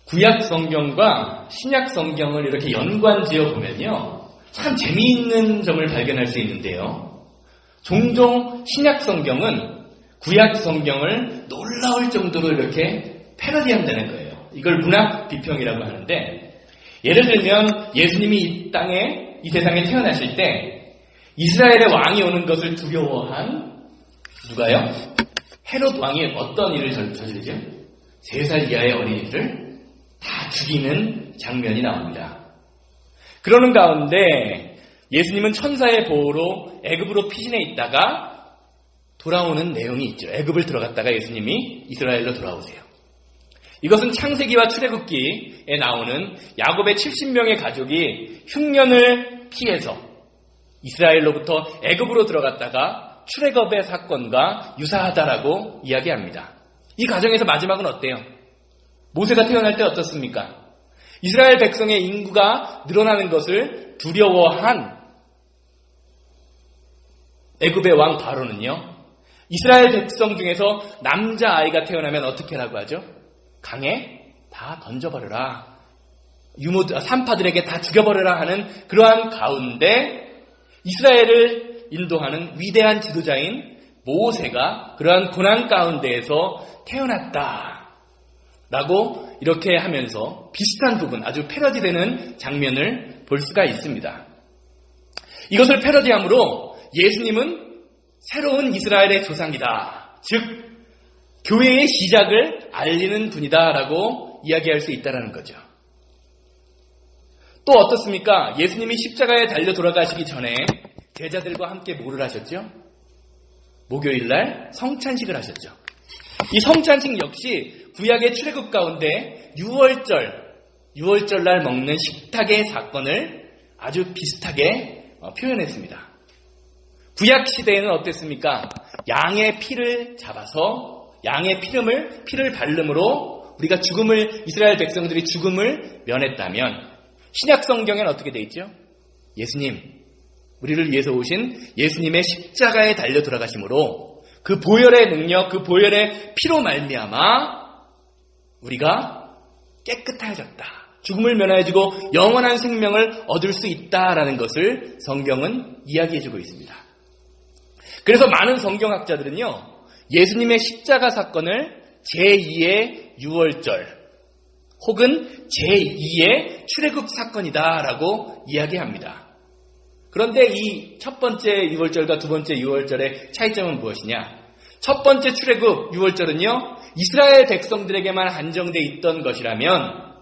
구약 성경과 신약 성경을 이렇게 연관지어 보면요, 참 재미있는 점을 발견할 수 있는데요. 종종 신약 성경은 구약 성경을 놀라울 정도로 이렇게 패러디한다는 거예요. 이걸 문학 비평이라고 하는데, 예를 들면 예수님이 이 세상에 태어나실 때 이스라엘의 왕이 오는 것을 두려워한 누가요? 헤롯 왕이 어떤 일을 저지르죠? 3살 이하의 어린이들을 다 죽이는 장면이 나옵니다. 그러는 가운데 예수님은 천사의 보호로 애굽으로 피신해 있다가 돌아오는 내용이 있죠. 애굽을 들어갔다가 예수님이 이스라엘로 돌아오세요. 이것은 창세기와 출애굽기에 나오는 야곱의 70명의 가족이 흉년을 피해서 이스라엘로부터 애굽으로 들어갔다가 출애굽의 사건과 유사하다라고 이야기합니다. 이 과정에서 마지막은 어때요? 모세가 태어날 때 어떻습니까? 이스라엘 백성의 인구가 늘어나는 것을 두려워한 애굽의 왕 바로는요, 이스라엘 백성 중에서 남자아이가 태어나면 어떻게 하라고 하죠? 강에 다 던져버려라. 산파들에게 다 죽여버려라 하는 그러한 가운데 이스라엘을 인도하는 위대한 지도자인 모세가 그러한 고난 가운데에서 태어났다 라고 이렇게 하면서 비슷한 부분, 아주 패러디되는 장면을 볼 수가 있습니다. 이것을 패러디함으로 예수님은 새로운 이스라엘의 조상이다, 즉 교회의 시작을 알리는 분이다 라고 이야기할 수 있다는 거죠. 또 어떻습니까? 예수님이 십자가에 달려 돌아가시기 전에 제자들과 함께 뭐를 하셨죠? 목요일날 성찬식을 하셨죠. 이 성찬식 역시 구약의 출애굽 가운데 유월절날 먹는 식탁의 사건을 아주 비슷하게 표현했습니다. 구약 시대에는 어땠습니까? 양의 피를 잡아서 양의 피를 바름으로 우리가 이스라엘 백성들이 죽음을 면했다면, 신약 성경에는 어떻게 돼 있죠? 예수님, 우리를 위해서 오신 예수님의 십자가에 달려 돌아가심으로 그 보혈의 능력, 그 보혈의 피로 말미암아 우리가 깨끗해졌다, 죽음을 면하여지고 영원한 생명을 얻을 수 있다라는 것을 성경은 이야기해주고 있습니다. 그래서 많은 성경학자들은요, 예수님의 십자가 사건을 제2의 유월절 혹은 제2의 출애굽 사건이다라고 이야기합니다. 그런데 이 첫 번째 유월절과 두 번째 유월절의 차이점은 무엇이냐? 첫 번째 출애굽 유월절은요, 이스라엘 백성들에게만 한정돼 있던 것이라면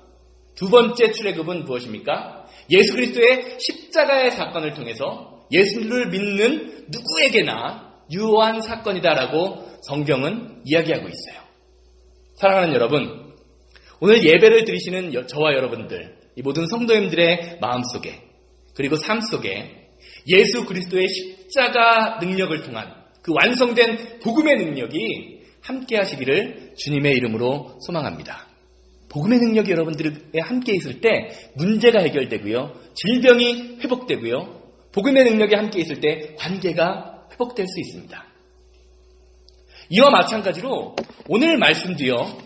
두 번째 출애굽은 무엇입니까? 예수 그리스도의 십자가의 사건을 통해서 예수를 믿는 누구에게나 유효한 사건이다라고 성경은 이야기하고 있어요. 사랑하는 여러분, 오늘 예배를 드리시는 저와 여러분들, 이 모든 성도님들의 마음속에 그리고 삶 속에 예수 그리스도의 십자가 능력을 통한 그 완성된 복음의 능력이 함께 하시기를 주님의 이름으로 소망합니다. 복음의 능력이 여러분들에 함께 있을 때 문제가 해결되고요, 질병이 회복되고요, 복음의 능력이 함께 있을 때 관계가 회복될 수 있습니다. 이와 마찬가지로 오늘 말씀도요,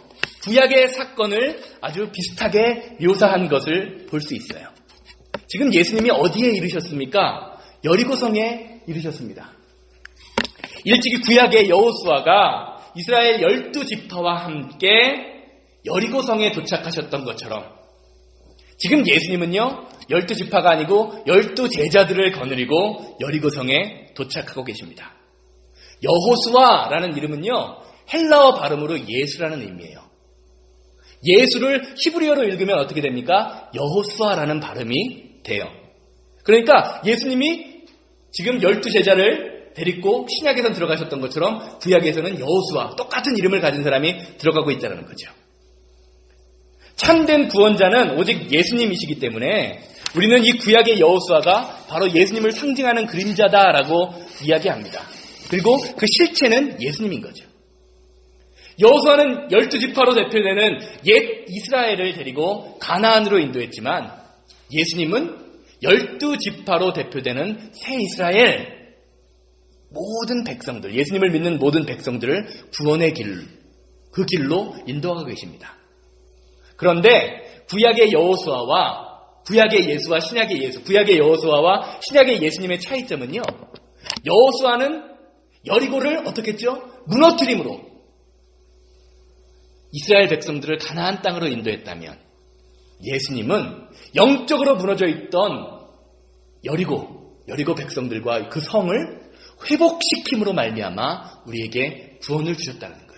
구약의 사건을 아주 비슷하게 묘사한 것을 볼 수 있어요. 지금 예수님이 어디에 이르셨습니까? 여리고성에 이르셨습니다. 일찍이 구약의 여호수아가 이스라엘 12지파와 함께 여리고성에 도착하셨던 것처럼 지금 예수님은요, 12지파가 아니고 12제자들을 거느리고 여리고성에 도착하고 계십니다. 여호수아라는 이름은요, 헬라어 발음으로 예수라는 의미예요. 예수를 히브리어로 읽으면 어떻게 됩니까? 여호수아라는 발음이 돼요. 그러니까 예수님이 지금 12제자를 데리고 신약에선 들어가셨던 것처럼 구약에서는 여호수아, 똑같은 이름을 가진 사람이 들어가고 있다는 거죠. 참된 구원자는 오직 예수님이시기 때문에 우리는 이 구약의 여호수아가 바로 예수님을 상징하는 그림자다라고 이야기합니다. 그리고 그 실체는 예수님인 거죠. 여호수아는 12지파로 대표되는 옛 이스라엘을 데리고 가나안으로 인도했지만 예수님은 12지파로 대표되는 새 이스라엘, 모든 백성들, 예수님을 믿는 모든 백성들을 구원의 길, 그 길로 인도하고 계십니다. 그런데 구약의 예수와 신약의 예수, 구약의 여호수아와 신약의 예수님의 차이점은요, 여호수아는 여리고를 어떻게 했죠? 무너뜨림으로 이스라엘 백성들을 가나안 땅으로 인도했다면, 예수님은 영적으로 무너져 있던 여리고 백성들과 그 성을 회복시킴으로 말미암아 우리에게 구원을 주셨다는 거예요.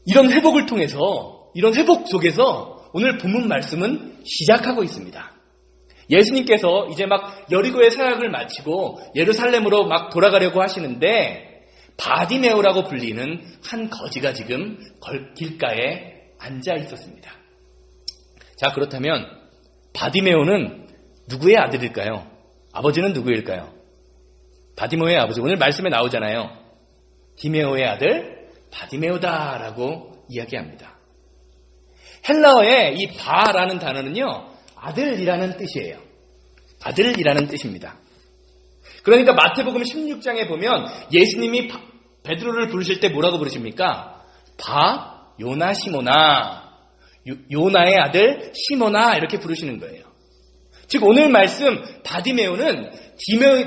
이런 회복을 통해서, 이런 회복 속에서 오늘 본문 말씀은 시작하고 있습니다. 예수님께서 이제 막 여리고의 사역을 마치고 예루살렘으로 막 돌아가려고 하시는데, 바디메오라고 불리는 한 거지가 지금 길가에 앉아 있었습니다. 자, 그렇다면 바디메오는 누구의 아들일까요? 아버지는 누구일까요? 바디메오의 아버지, 오늘 말씀에 나오잖아요. 디메오의 아들 바디메오다라고 이야기합니다. 헬라어의 이 바라는 단어는요, 아들이라는 뜻이에요. 아들이라는 뜻입니다. 그러니까 마태복음 16장에 보면 예수님이 베드로를 부르실 때 뭐라고 부르십니까? 바 요나 시모나, 요나의 아들 시모나, 이렇게 부르시는 거예요. 즉 오늘 말씀 바디메오는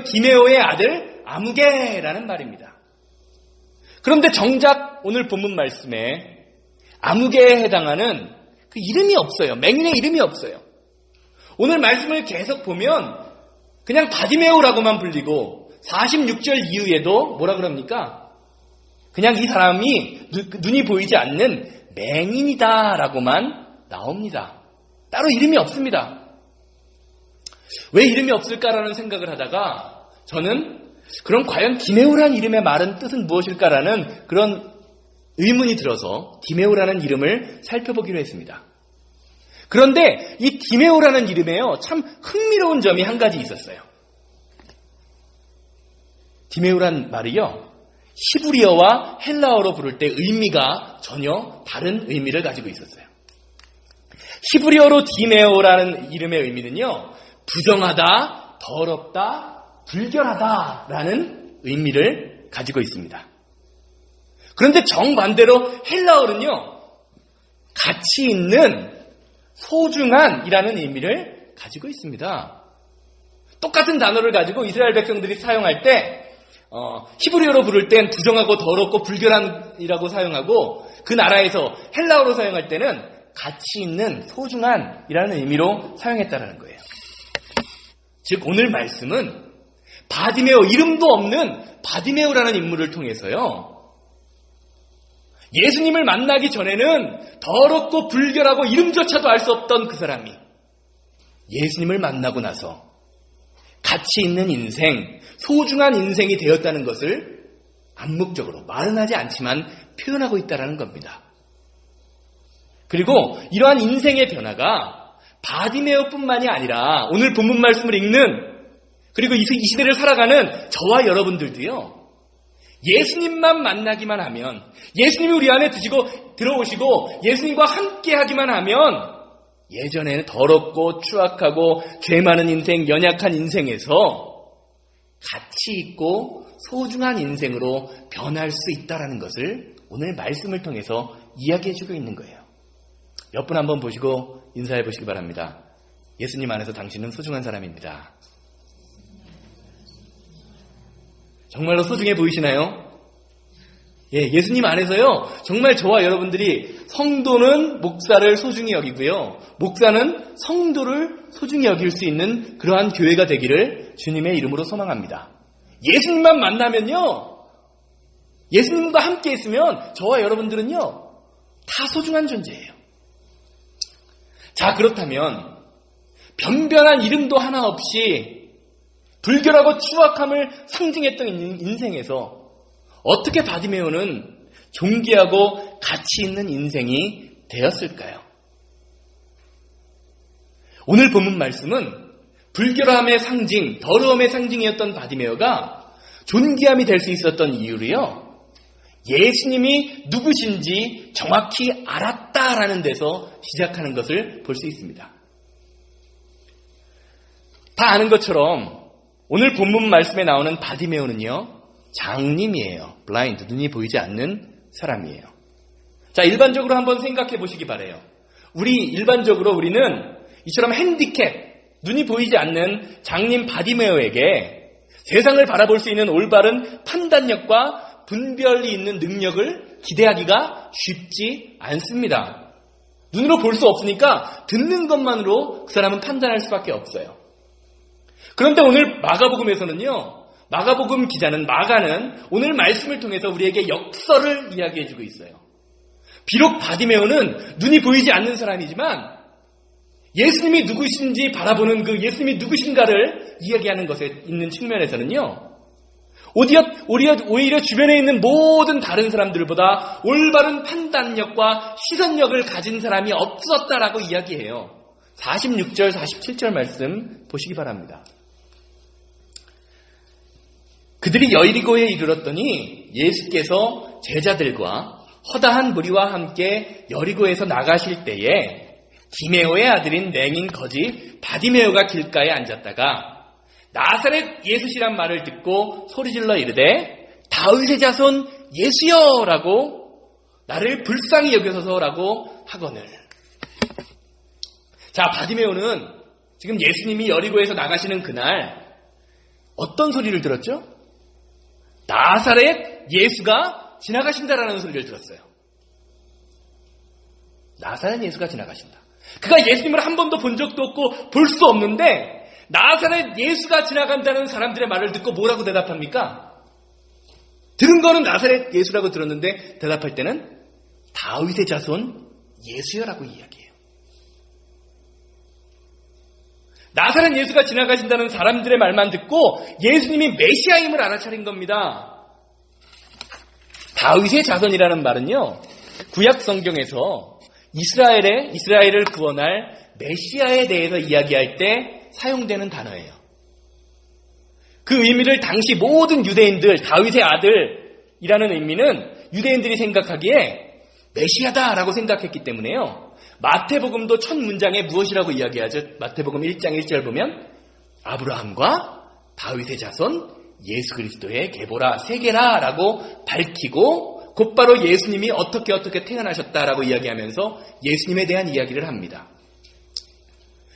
디메오의 아들 아무개라는 말입니다. 그런데 정작 오늘 본문 말씀에 아무개에 해당하는 그 이름이 없어요. 맹인의 이름이 없어요. 오늘 말씀을 계속 보면 그냥 바디메오라고만 불리고 46절 이후에도 뭐라 그럽니까? 그냥 이 사람이 눈이 보이지 않는 맹인이다라고만 나옵니다. 따로 이름이 없습니다. 왜 이름이 없을까라는 생각을 하다가 저는 그럼 과연 디메오라는 이름의 말은 뜻은 무엇일까라는 그런 의문이 들어서 디메오라는 이름을 살펴보기로 했습니다. 그런데 이 디메오라는 이름에요, 참 흥미로운 점이 한 가지 있었어요. 디메오란 말이요, 히브리어와 헬라어로 부를 때 의미가 전혀 다른 의미를 가지고 있었어요. 히브리어로 디메오라는 이름의 의미는요, 부정하다, 더럽다, 불결하다라는 의미를 가지고 있습니다. 그런데 정반대로 헬라어는요, 가치 있는, 소중한이라는 의미를 가지고 있습니다. 똑같은 단어를 가지고 이스라엘 백성들이 사용할 때 히브리어로 부를 땐 부정하고 더럽고 불결한이라고 사용하고, 그 나라에서 헬라어로 사용할 때는 가치 있는, 소중한이라는 의미로 사용했다는 거예요. 즉 오늘 말씀은 바디메오, 이름도 없는 바디메오라는 인물을 통해서요, 예수님을 만나기 전에는 더럽고 불결하고 이름조차도 알 수 없던 그 사람이 예수님을 만나고 나서 가치 있는 인생, 소중한 인생이 되었다는 것을 암묵적으로, 말은 하지 않지만 표현하고 있다는 겁니다. 그리고 이러한 인생의 변화가 바디메오뿐만이 아니라 오늘 본문 말씀을 읽는, 그리고 이 시대를 살아가는 저와 여러분들도요, 예수님만 만나기만 하면, 예수님이 우리 안에 들어오시고 예수님과 함께 하기만 하면 예전에는 더럽고 추악하고 죄 많은 인생, 연약한 인생에서 가치 있고 소중한 인생으로 변할 수 있다는 것을 오늘 말씀을 통해서 이야기해주고 있는 거예요. 몇 분 한번 보시고 인사해 보시기 바랍니다. 예수님 안에서 당신은 소중한 사람입니다. 정말로 소중해 보이시나요? 예, 예수님 안에서요, 정말 저와 여러분들이, 성도는 목사를 소중히 여기고요, 목사는 성도를 소중히 여길 수 있는 그러한 교회가 되기를 주님의 이름으로 소망합니다. 예수님만 만나면요, 예수님과 함께 있으면 저와 여러분들은요, 다 소중한 존재예요. 자, 그렇다면 변변한 이름도 하나 없이 불결하고 추악함을 상징했던 인생에서 어떻게 바디메오는 존귀하고 가치 있는 인생이 되었을까요? 오늘 본문 말씀은 불결함의 상징, 더러움의 상징이었던 바디메오가 존귀함이 될 수 있었던 이유로요, 예수님이 누구신지 정확히 알았다라는 데서 시작하는 것을 볼 수 있습니다. 다 아는 것처럼 오늘 본문 말씀에 나오는 바디메오는요, 장님이에요. 블라인드, 눈이 보이지 않는 사람이에요. 자, 일반적으로 한번 생각해 보시기 바라요. 일반적으로 우리는 이처럼 핸디캡, 눈이 보이지 않는 장님 바디메오에게 세상을 바라볼 수 있는 올바른 판단력과 분별이 있는 능력을 기대하기가 쉽지 않습니다. 눈으로 볼 수 없으니까 듣는 것만으로 그 사람은 판단할 수밖에 없어요. 그런데 오늘 마가복음에서는요, 마가복음 기자는, 마가는 오늘 말씀을 통해서 우리에게 역설을 이야기해주고 있어요. 비록 바디메오는 눈이 보이지 않는 사람이지만 예수님이 누구신지 바라보는 그 예수님이 누구신가를 이야기하는 것에 있는 측면에서는요, 오히려 주변에 있는 모든 다른 사람들보다 올바른 판단력과 시선력을 가진 사람이 없었다라고 이야기해요. 46절, 47절 말씀 보시기 바랍니다. 그들이 여리고에 이르렀더니 예수께서 제자들과 허다한 무리와 함께 여리고에서 나가실 때에 디메오의 아들인 맹인 거지 바디메오가 길가에 앉았다가 나사렛 예수시란 말을 듣고 소리질러 이르되 다윗의 자손 예수여 라고 나를 불쌍히 여겨서라고 하거늘. 자, 바디메오는 지금 예수님이 여리고에서 나가시는 그날 어떤 소리를 들었죠? 나사렛 예수가 지나가신다라는 소리를 들었어요. 나사렛 예수가 지나가신다. 그가 예수님을 한 번도 본 적도 없고 볼 수 없는데 나사렛 예수가 지나간다는 사람들의 말을 듣고 뭐라고 대답합니까? 들은 거는 나사렛 예수라고 들었는데 대답할 때는 다윗의 자손 예수여라고 이야기해요. 나사렛 예수가 지나가신다는 사람들의 말만 듣고 예수님이 메시아임을 알아차린 겁니다. 다윗의 자손이라는 말은요, 구약 성경에서 이스라엘을 구원할 메시아에 대해서 이야기할 때 사용되는 단어예요. 그 의미를 당시 모든 유대인들, 다윗의 아들이라는 의미는 유대인들이 생각하기에 메시아다라고 생각했기 때문에요. 마태복음도 첫 문장에 무엇이라고 이야기하죠? 마태복음 1장 1절 보면 아브라함과 다윗의 자손 예수 그리스도의 계보라 세계라라고 밝히고 곧바로 예수님이 어떻게 태어나셨다라고 이야기하면서 예수님에 대한 이야기를 합니다.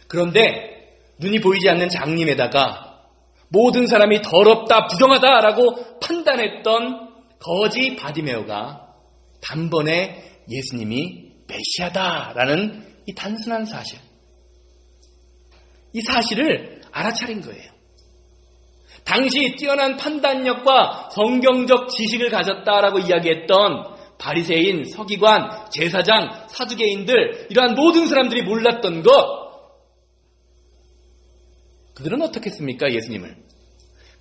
그런데 눈이 보이지 않는 장님에다가 모든 사람이 더럽다, 부정하다라고 판단했던 거지 바디메오가 단번에 예수님이 메시아다라는 이 단순한 사실, 이 사실을 알아차린 거예요. 당시 뛰어난 판단력과 성경적 지식을 가졌다라고 이야기했던 바리새인, 서기관, 제사장, 사두개인들, 이러한 모든 사람들이 몰랐던 것, 그들은 어떻게 했습니까? 예수님을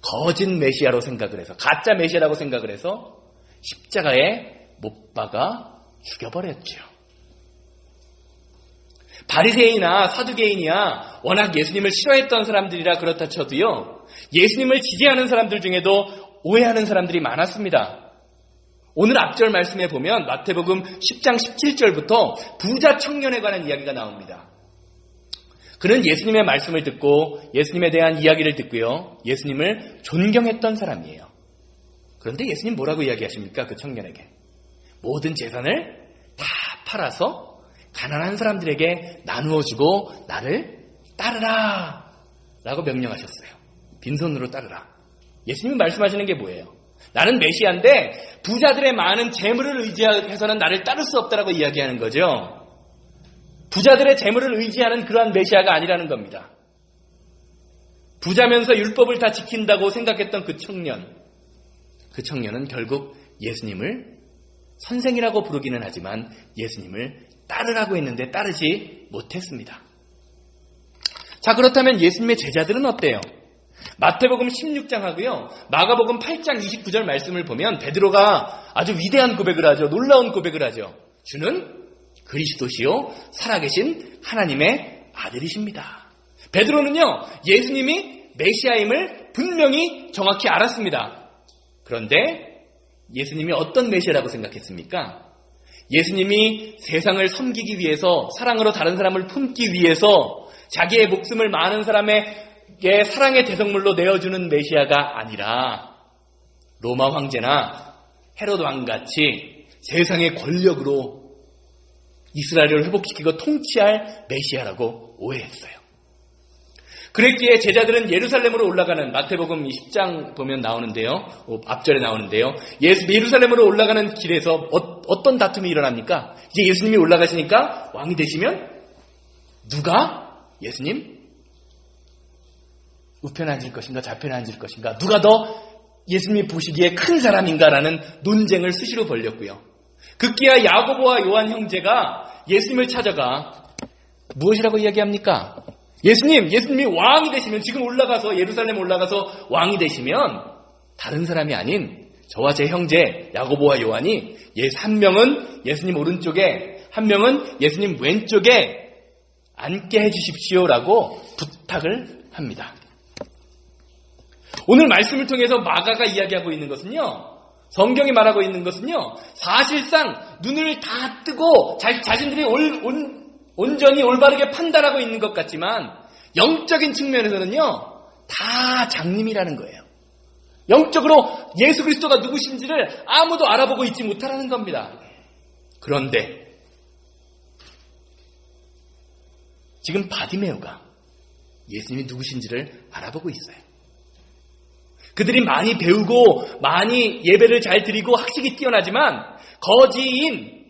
거짓 메시아로 생각을 해서, 가짜 메시아라고 생각을 해서 십자가에 못 박아 죽여버렸죠. 바리새인이나 사두개인이야 워낙 예수님을 싫어했던 사람들이라 그렇다 쳐도요, 예수님을 지지하는 사람들 중에도 오해하는 사람들이 많았습니다. 오늘 앞절 말씀에 보면 마태복음 10장 17절부터 부자 청년에 관한 이야기가 나옵니다. 그는 예수님의 말씀을 듣고 예수님에 대한 이야기를 듣고요, 예수님을 존경했던 사람이에요. 그런데 예수님 뭐라고 이야기하십니까? 그 청년에게 모든 재산을 다 팔아서 가난한 사람들에게 나누어주고 나를 따르라 라고 명령하셨어요. 빈손으로 따르라. 예수님이 말씀하시는 게 뭐예요? 나는 메시아인데 부자들의 많은 재물을 의지해서는 나를 따를 수 없다라고 이야기하는 거죠. 부자들의 재물을 의지하는 그러한 메시아가 아니라는 겁니다. 부자면서 율법을 다 지킨다고 생각했던 그 청년은 결국 예수님을 선생이라고 부르기는 하지만 예수님을 따르라고 했는데 따르지 못했습니다. 자, 그렇다면 예수님의 제자들은 어때요? 마태복음 16장하고요, 마가복음 8장 29절 말씀을 보면 베드로가 아주 위대한 고백을 하죠. 놀라운 고백을 하죠. 주는 그리스도시요 살아계신 하나님의 아들이십니다. 베드로는요, 예수님이 메시아임을 분명히 정확히 알았습니다. 그런데 예수님이 어떤 메시아라고 생각했습니까? 예수님이 세상을 섬기기 위해서, 사랑으로 다른 사람을 품기 위해서 자기의 목숨을 많은 사람에게 사랑의 대성물로 내어주는 메시아가 아니라 로마 황제나 헤롯 왕같이 세상의 권력으로 이스라엘을 회복시키고 통치할 메시아라고 오해했어요. 그랬기에 제자들은 예루살렘으로 올라가는, 마태복음 10장 보면 나오는데요. 앞절에 나오는데요. 예루살렘으로 올라가는 길에서 어떤 다툼이 일어납니까? 이제 예수님이 올라가시니까 왕이 되시면 누가 예수님 우편에 앉을 것인가 좌편에 앉을 것인가, 누가 더 예수님이 보시기에 큰 사람인가라는 논쟁을 수시로 벌였고요. 급기야 야고보와 요한 형제가 예수님을 찾아가 무엇이라고 이야기합니까? 예수님이 왕이 되시면, 지금 올라가서 예루살렘 올라가서 왕이 되시면 다른 사람이 아닌 저와 제 형제 야고보와 요한이 한 명은 예수님 오른쪽에, 한 명은 예수님 왼쪽에 앉게 해주십시오라고 부탁을 합니다. 오늘 말씀을 통해서 마가가 이야기하고 있는 것은요, 성경이 말하고 있는 것은요, 사실상 눈을 다 뜨고 자신들이 온전히 올바르게 판단하고 있는 것 같지만 영적인 측면에서는요, 다 장님이라는 거예요. 영적으로 예수 그리스도가 누구신지를 아무도 알아보고 있지 못하라는 겁니다. 그런데 지금 바디메오가 예수님이 누구신지를 알아보고 있어요. 그들이 많이 배우고 많이 예배를 잘 드리고 학식이 뛰어나지만 거지인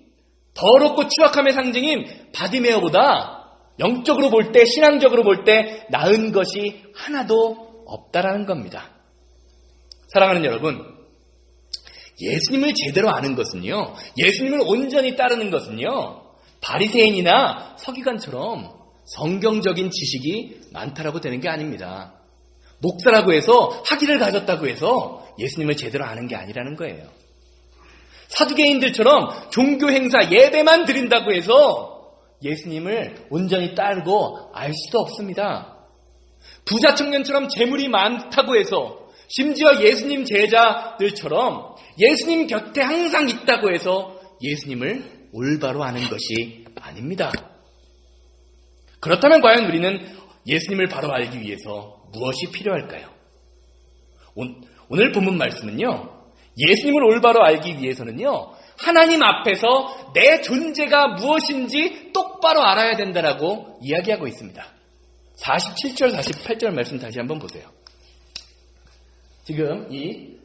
더럽고 추악함의 상징인 바디메오보다 영적으로 볼 때, 신앙적으로 볼 때 나은 것이 하나도 없다라는 겁니다. 사랑하는 여러분, 예수님을 제대로 아는 것은요, 예수님을 온전히 따르는 것은요, 바리새인이나 서기관처럼 성경적인 지식이 많다라고 되는 게 아닙니다. 목사라고 해서 학위를 가졌다고 해서 예수님을 제대로 아는 게 아니라는 거예요. 사두개인들처럼 종교 행사 예배만 드린다고 해서 예수님을 온전히 따르고 알 수도 없습니다. 부자 청년처럼 재물이 많다고 해서, 심지어 예수님 제자들처럼 예수님 곁에 항상 있다고 해서 예수님을 올바로 아는 것이 아닙니다. 그렇다면 과연 우리는 예수님을 바로 알기 위해서 무엇이 필요할까요? 오늘 본문 말씀은요, 예수님을 올바로 알기 위해서는요, 하나님 앞에서 내 존재가 무엇인지 똑바로 알아야 된다라고 이야기하고 있습니다. 47절, 48절 말씀 다시 한번 보세요. 지금 이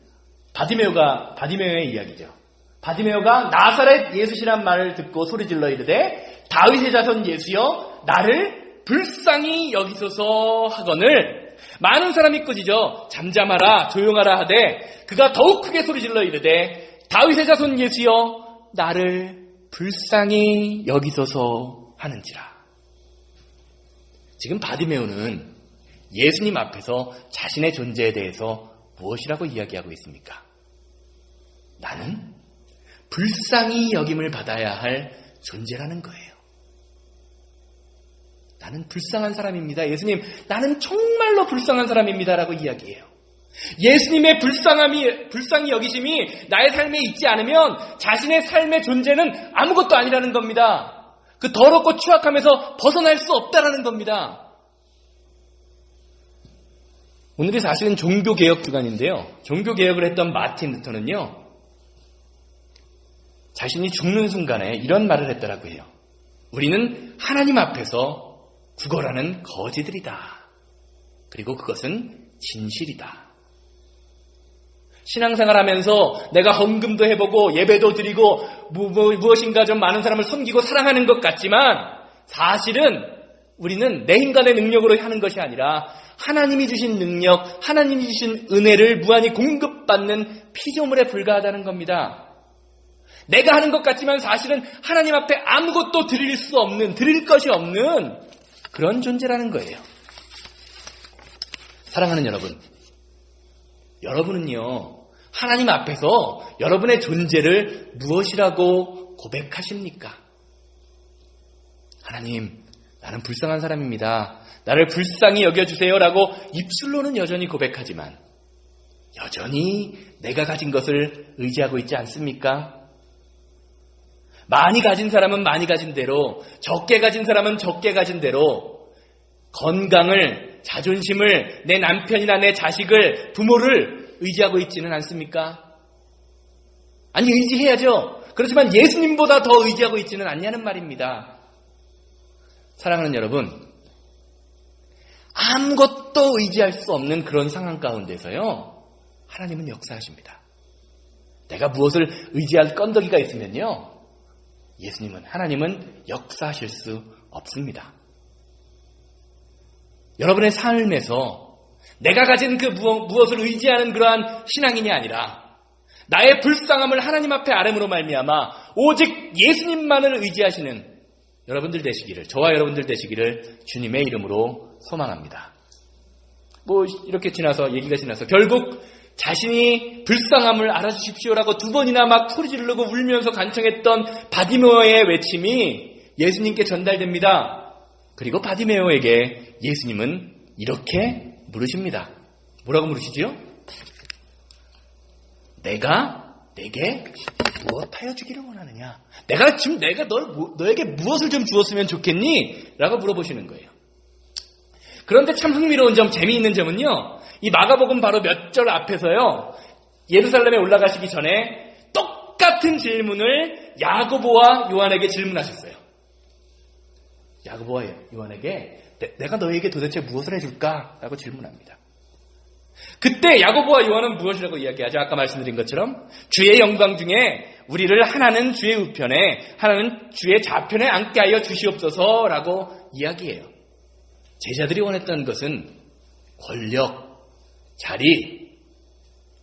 바디메오의 이야기죠. 바디메오가 나사렛 예수시란 말을 듣고 소리질러 이르되 다윗의 자손 예수여 나를 불쌍히 여기소서 하거늘 많은 사람이 꾸짖어 잠잠하라 조용하라 하되 그가 더욱 크게 소리질러 이르되 다윗의 자손 예수여 나를 불쌍히 여기소서 하는지라. 지금 바디메오는 예수님 앞에서 자신의 존재에 대해서 무엇이라고 이야기하고 있습니까? 나는 불쌍히 여김을 받아야 할 존재라는 거예요. 나는 불쌍한 사람입니다. 예수님, 나는 정말로 불쌍한 사람입니다라고 이야기해요. 예수님의 불쌍히 여기심이 나의 삶에 있지 않으면 자신의 삶의 존재는 아무것도 아니라는 겁니다. 그 더럽고 추악함에서 벗어날 수 없다라는 겁니다. 오늘이 사실은 종교개혁 주간인데요. 종교개혁을 했던 마틴 루터는요, 자신이 죽는 순간에 이런 말을 했더라고 해요. 우리는 하나님 앞에서 구걸하는 거지들이다. 그리고 그것은 진실이다. 신앙생활하면서 내가 헌금도 해보고 예배도 드리고 무엇인가 좀 많은 사람을 섬기고 사랑하는 것 같지만 사실은 우리는 내 인간의 능력으로 하는 것이 아니라 하나님이 주신 능력, 하나님이 주신 은혜를 무한히 공급받는 피조물에 불과하다는 겁니다. 내가 하는 것 같지만 사실은 하나님 앞에 아무것도 드릴 것이 없는 그런 존재라는 거예요. 사랑하는 여러분, 여러분은요, 하나님 앞에서 여러분의 존재를 무엇이라고 고백하십니까? 하나님, 나는 불쌍한 사람입니다. 나를 불쌍히 여겨주세요라고 입술로는 여전히 고백하지만 여전히 내가 가진 것을 의지하고 있지 않습니까? 많이 가진 사람은 많이 가진 대로, 적게 가진 사람은 적게 가진 대로 건강을, 자존심을, 내 남편이나 내 자식을, 부모를 의지하고 있지는 않습니까? 아니, 의지해야죠. 그렇지만 예수님보다 더 의지하고 있지는 않냐는 말입니다. 사랑하는 여러분, 아무것도 의지할 수 없는 그런 상황 가운데서요, 하나님은 역사하십니다. 내가 무엇을 의지할 건더기가 있으면요, 하나님은 역사하실 수 없습니다. 여러분의 삶에서 내가 가진 그 무엇을 의지하는 그러한 신앙인이 아니라 나의 불쌍함을 하나님 앞에 아뢰므로 말미암아 오직 예수님만을 의지하시는 여러분들 되시기를, 저와 여러분들 되시기를 주님의 이름으로 소망합니다. 이렇게 얘기가 지나서 결국 자신이 불쌍함을 알아주십시오라고 2번이나 막 소리 지르고 울면서 간청했던 바디메오의 외침이 예수님께 전달됩니다. 그리고 바디메오에게 예수님은 이렇게 물으십니다. 뭐라고 물으시지요? 내가 내게 무엇하여 주기를 원하느냐? 내가 너에게 무엇을 좀 주었으면 좋겠니? 라고 물어보시는 거예요. 그런데 참 흥미로운 점, 재미있는 점은요, 이 마가복음 바로 몇 절 앞에서요, 예루살렘에 올라가시기 전에 똑같은 질문을 야고보와 요한에게 질문하셨어요. 야고보와 요한에게 내가 너에게 도대체 무엇을 해줄까? 라고 질문합니다. 그때 야고보와 요한은 무엇이라고 이야기하죠? 아까 말씀드린 것처럼 주의 영광 중에 우리를 하나는 주의 우편에, 하나는 주의 좌편에 앉게 하여 주시옵소서라고 이야기해요. 제자들이 원했던 것은 권력, 자리,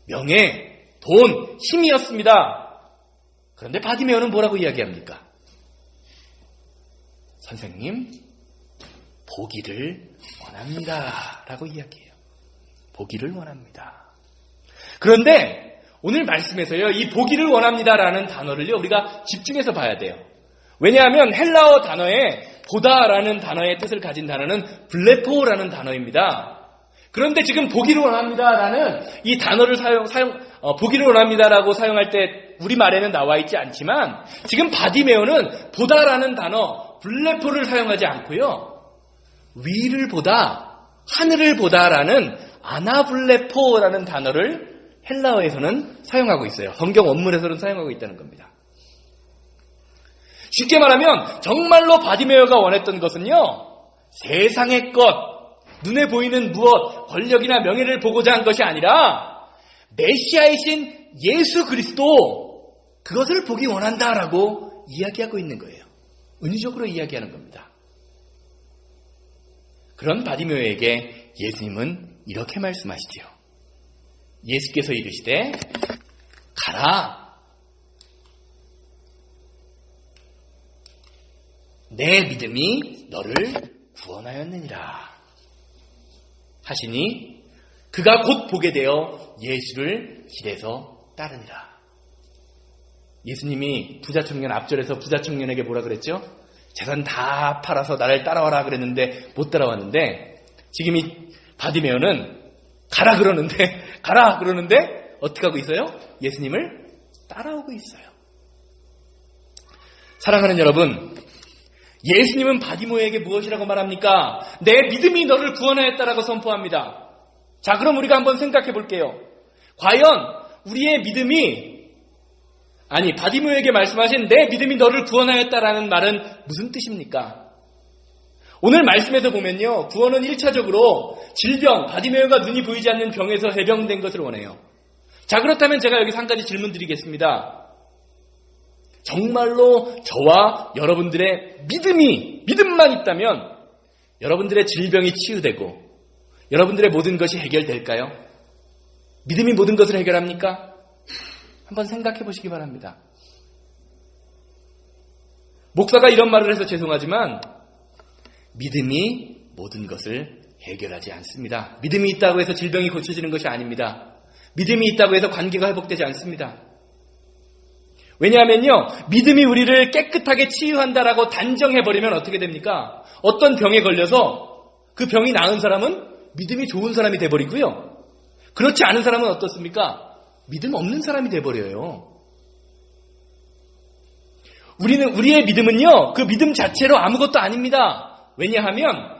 명예, 돈, 힘이었습니다. 그런데 바디메오는 뭐라고 이야기합니까? 선생님, 보기를 원합니다 라고 이야기해요. 보기를 원합니다. 그런데 오늘 말씀에서요, 이 보기를 원합니다라는 단어를요, 우리가 집중해서 봐야 돼요. 왜냐하면 헬라어 단어에 보다라는 단어의 뜻을 가진 단어는 블레포라는 단어입니다. 그런데 지금 보기를 원합니다라는 이 단어를 보기를 원합니다라고 사용할 때 우리말에는 나와 있지 않지만 지금 바디메오는 보다라는 단어 블레포를 사용하지 않고요, 위를 보다, 하늘을 보다라는 아나블레포라는 단어를 헬라어에서는 사용하고 있어요. 성경 원문에서는 사용하고 있다는 겁니다. 쉽게 말하면 정말로 바디메오가 원했던 것은요, 세상의 것, 눈에 보이는 무엇, 권력이나 명예를 보고자 한 것이 아니라 메시아이신 예수 그리스도, 그것을 보기 원한다라고 이야기하고 있는 거예요. 은유적으로 이야기하는 겁니다. 그런 바디메오에게 예수님은 이렇게 말씀하시지요. 예수께서 이르시되 가라, 내 믿음이 너를 구원하였느니라 하시니 그가 곧 보게 되어 예수를 길에서 따르니라. 예수님이 부자 청년, 앞절에서 부자 청년에게 뭐라 그랬죠? 재산 다 팔아서 나를 따라와라 그랬는데 못 따라왔는데, 지금 이 바디메오는 가라 그러는데 어떻게 하고 있어요? 예수님을 따라오고 있어요. 사랑하는 여러분, 예수님은 바디메오에게 무엇이라고 말합니까? 내 믿음이 너를 구원하였다라고 선포합니다. 자, 그럼 우리가 한번 생각해 볼게요. 과연 우리의 믿음이, 바디메오에게 말씀하신 내 믿음이 너를 구원하였다라는 말은 무슨 뜻입니까? 오늘 말씀에서 보면요, 구원은 1차적으로 질병, 바디메오가 눈이 보이지 않는 병에서 해병된 것을 원해요. 자, 그렇다면 제가 여기서 한 가지 질문 드리겠습니다. 정말로 저와 여러분들의 믿음만 있다면 여러분들의 질병이 치유되고 여러분들의 모든 것이 해결될까요? 믿음이 모든 것을 해결합니까? 한번 생각해 보시기 바랍니다. 목사가 이런 말을 해서 죄송하지만 믿음이 모든 것을 해결하지 않습니다. 믿음이 있다고 해서 질병이 고쳐지는 것이 아닙니다. 믿음이 있다고 해서 관계가 회복되지 않습니다. 왜냐하면요, 믿음이 우리를 깨끗하게 치유한다라고 단정해버리면 어떻게 됩니까? 어떤 병에 걸려서 그 병이 나은 사람은 믿음이 좋은 사람이 돼버리고요, 그렇지 않은 사람은 어떻습니까? 믿음 없는 사람이 돼버려요. 우리의 믿음은요, 그 믿음 자체로 아무것도 아닙니다. 왜냐하면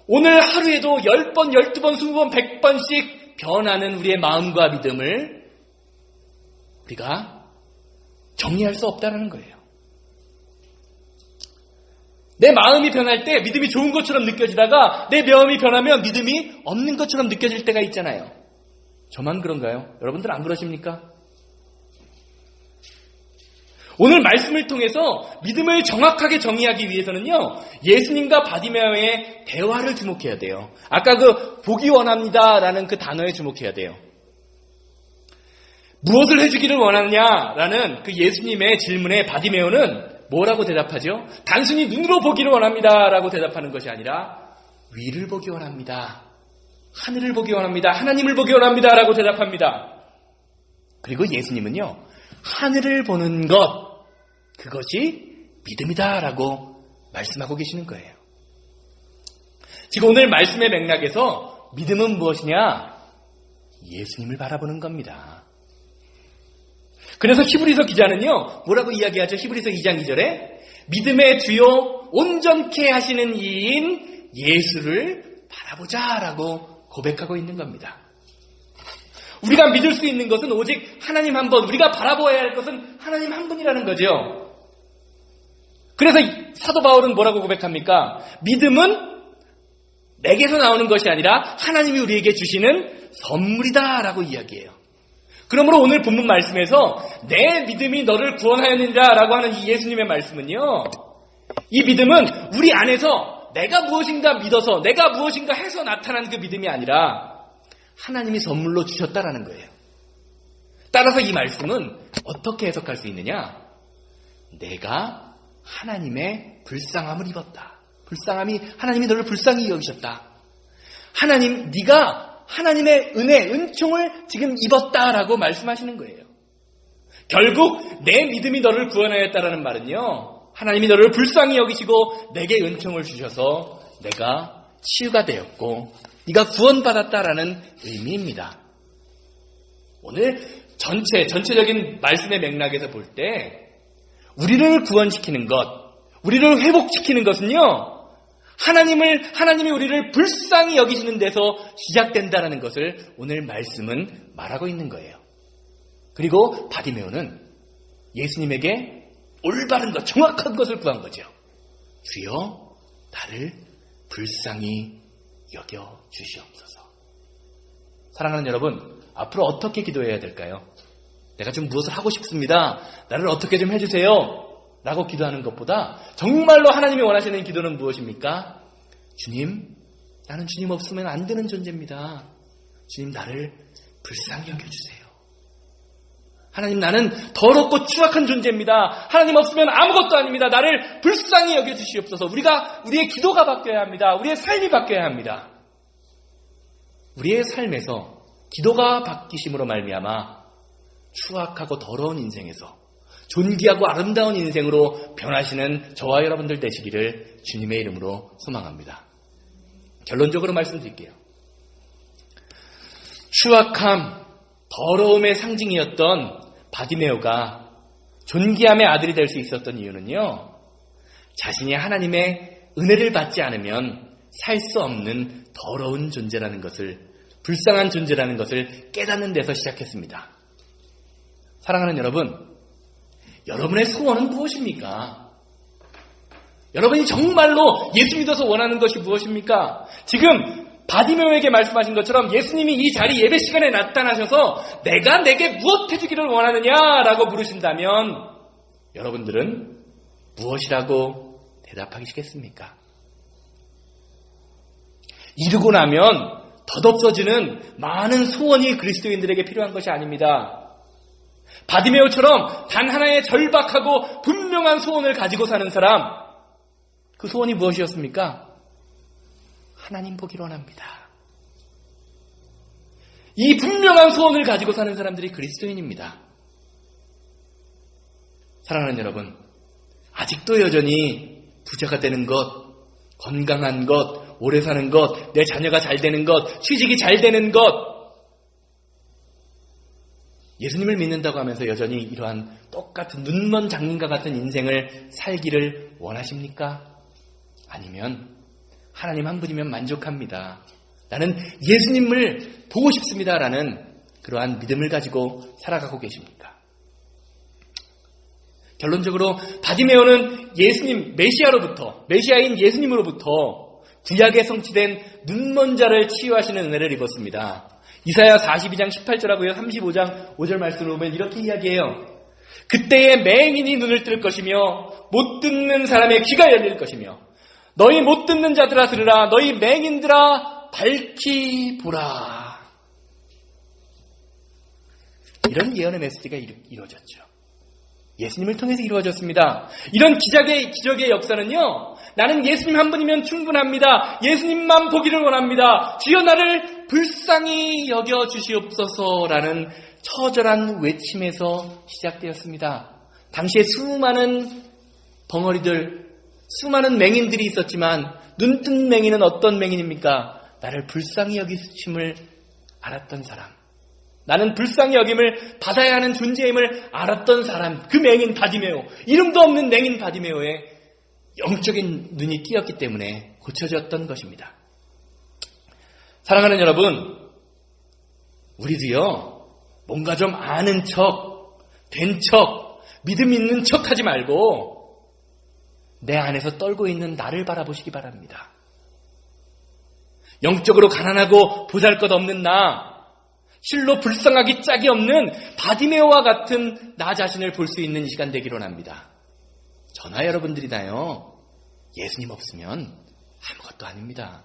오늘 하루에도 10번, 12번, 20번, 100번씩 변하는 우리의 마음과 믿음을 우리가 정의할 수 없다는 거예요. 내 마음이 변할 때 믿음이 좋은 것처럼 느껴지다가 내 마음이 변하면 믿음이 없는 것처럼 느껴질 때가 있잖아요. 저만 그런가요? 여러분들 안 그러십니까? 오늘 말씀을 통해서 믿음을 정확하게 정의하기 위해서는요, 예수님과 바디메오의 대화를 주목해야 돼요. 아까 보기 원합니다라는 그 단어에 주목해야 돼요. 무엇을 해주기를 원하느냐라는 그 예수님의 질문에 바디메오는 뭐라고 대답하죠? 단순히 눈으로 보기를 원합니다라고 대답하는 것이 아니라 위를 보기 원합니다. 하늘을 보기 원합니다. 하나님을 보기 원합니다라고 대답합니다. 그리고 예수님은요, 하늘을 보는 것, 그것이 믿음이다라고 말씀하고 계시는 거예요. 지금 오늘 말씀의 맥락에서 믿음은 무엇이냐? 예수님을 바라보는 겁니다. 그래서 히브리서 기자는요, 뭐라고 이야기하죠? 히브리서 2장 2절에 믿음의 주요 온전케 하시는 이인 예수를 바라보자라고 고백하고 있는 겁니다. 우리가 믿을 수 있는 것은 오직 하나님 한 분, 우리가 바라보아야 할 것은 하나님 한 분이라는 거죠. 그래서 사도 바울은 뭐라고 고백합니까? 믿음은 내게서 나오는 것이 아니라 하나님이 우리에게 주시는 선물이다라고 이야기해요. 그러므로 오늘 본문 말씀에서 내 믿음이 너를 구원하였느니라 라고 하는 이 예수님의 말씀은요, 이 믿음은 우리 안에서 내가 무엇인가 믿어서 내가 무엇인가 해서 나타난 그 믿음이 아니라 하나님이 선물로 주셨다라는 거예요. 따라서 이 말씀은 어떻게 해석할 수 있느냐? 내가 하나님의 불쌍함을 입었다. 불쌍함이 하나님이 너를 불쌍히 여기셨다. 하나님, 네가 하나님의 은혜, 은총을 지금 입었다라고 말씀하시는 거예요. 결국 내 믿음이 너를 구원하였다라는 말은요, 하나님이 너를 불쌍히 여기시고 내게 은총을 주셔서 내가 치유가 되었고 네가 구원받았다라는 의미입니다. 오늘 전체적인 말씀의 맥락에서 볼 때 우리를 구원시키는 것, 우리를 회복시키는 것은요, 하나님이 우리를 불쌍히 여기시는 데서 시작된다는 것을 오늘 말씀은 말하고 있는 거예요. 그리고 바디메오는 예수님에게 올바른 것, 정확한 것을 구한 거죠. 주여, 나를 불쌍히 여겨 주시옵소서. 사랑하는 여러분, 앞으로 어떻게 기도해야 될까요? 내가 좀 무엇을 하고 싶습니다. 나를 어떻게 좀 해주세요. 라고 기도하는 것보다 정말로 하나님이 원하시는 기도는 무엇입니까? 주님, 나는 주님 없으면 안 되는 존재입니다. 주님, 나를 불쌍히 여겨주세요. 하나님, 나는 더럽고 추악한 존재입니다. 하나님 없으면 아무것도 아닙니다. 나를 불쌍히 여겨주시옵소서. 우리의 기도가 바뀌어야 합니다. 우리의 삶이 바뀌어야 합니다. 우리의 삶에서 기도가 바뀌심으로 말미암아 추악하고 더러운 인생에서 존귀하고 아름다운 인생으로 변하시는 저와 여러분들 되시기를 주님의 이름으로 소망합니다. 결론적으로 말씀드릴게요. 추악함, 더러움의 상징이었던 바디메오가 존귀함의 아들이 될 수 있었던 이유는요, 자신이 하나님의 은혜를 받지 않으면 살 수 없는 더러운 존재라는 것을, 불쌍한 존재라는 것을 깨닫는 데서 시작했습니다. 사랑하는 여러분, 여러분의 소원은 무엇입니까? 여러분이 정말로 예수 믿어서 원하는 것이 무엇입니까? 지금 바디메오에게 말씀하신 것처럼 예수님이 이 자리 예배 시간에 나타나셔서 내가 내게 무엇 해주기를 원하느냐라고 물으신다면 여러분들은 무엇이라고 대답하시겠습니까? 이루고 나면 덧없어지는 많은 소원이 그리스도인들에게 필요한 것이 아닙니다. 바디메오처럼 단 하나의 절박하고 분명한 소원을 가지고 사는 사람, 그 소원이 무엇이었습니까? 하나님 보기를 원합니다. 이 분명한 소원을 가지고 사는 사람들이 그리스도인입니다. 사랑하는 여러분, 아직도 여전히 부자가 되는 것, 건강한 것, 오래 사는 것, 내 자녀가 잘 되는 것, 취직이 잘 되는 것, 예수님을 믿는다고 하면서 여전히 이러한 똑같은 눈먼 장님과 같은 인생을 살기를 원하십니까? 아니면 하나님 한 분이면 만족합니다. 나는 예수님을 보고 싶습니다라는 그러한 믿음을 가지고 살아가고 계십니까? 결론적으로 바디메오는 예수님, 메시아인 예수님으로부터 구약에 성취된 눈먼 자를 치유하시는 은혜를 입었습니다. 이사야 42장 18절하고요 35장 5절 말씀을 보면 이렇게 이야기해요. 그때에 맹인이 눈을 뜰 것이며 못 듣는 사람의 귀가 열릴 것이며 너희 못 듣는 자들아 들으라, 너희 맹인들아 밝히 보라. 이런 예언의 메시지가 이루어졌죠. 예수님을 통해서 이루어졌습니다. 이런 기적의 역사는요, 나는 예수님 한 분이면 충분합니다. 예수님만 보기를 원합니다. 주여 나를 불쌍히 여겨주시옵소서라는 처절한 외침에서 시작되었습니다. 당시에 수많은 벙어리들, 수많은 맹인들이 있었지만 눈뜬 맹인은 어떤 맹인입니까? 나를 불쌍히 여기심을 알았던 사람, 나는 불쌍히 여김을 받아야 하는 존재임을 알았던 사람, 그 맹인 바디메오, 이름도 없는 맹인 바디메오의 영적인 눈이 띄었기 때문에 고쳐졌던 것입니다. 사랑하는 여러분, 우리도요, 뭔가 좀 아는 척, 된 척, 믿음 있는 척 하지 말고 내 안에서 떨고 있는 나를 바라보시기 바랍니다. 영적으로 가난하고 보잘것없는 나, 실로 불쌍하기 짝이 없는 바디메오와 같은 나 자신을 볼 수 있는 시간 되기로 합니다. 저나 여러분들이나요, 예수님 없으면 아무것도 아닙니다.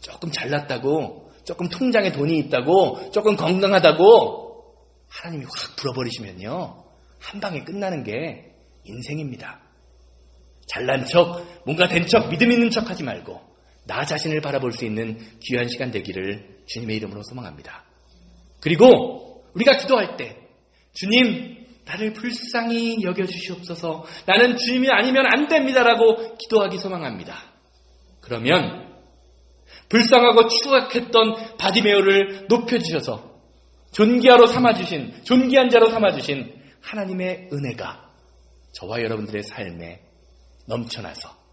조금 잘났다고, 조금 통장에 돈이 있다고, 조금 건강하다고 하나님이 확 불어버리시면요, 한 방에 끝나는 게 인생입니다. 잘난 척, 뭔가 된 척, 믿음 있는 척 하지 말고 나 자신을 바라볼 수 있는 귀한 시간 되기를 주님의 이름으로 소망합니다. 그리고 우리가 기도할 때, 주님 나를 불쌍히 여겨주시옵소서, 나는 주님이 아니면 안 됩니다라고 기도하기 소망합니다. 그러면 불쌍하고 추악했던 바디메오를 높여주셔서 존귀한 자로 삼아주신 하나님의 은혜가 저와 여러분들의 삶에 넘쳐나서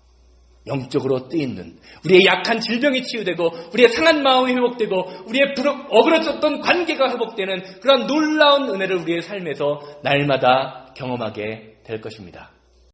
영적으로 뜨이는, 우리의 약한 질병이 치유되고 우리의 상한 마음이 회복되고 우리의 어그러졌던 관계가 회복되는 그런 놀라운 은혜를 우리의 삶에서 날마다 경험하게 될 것입니다.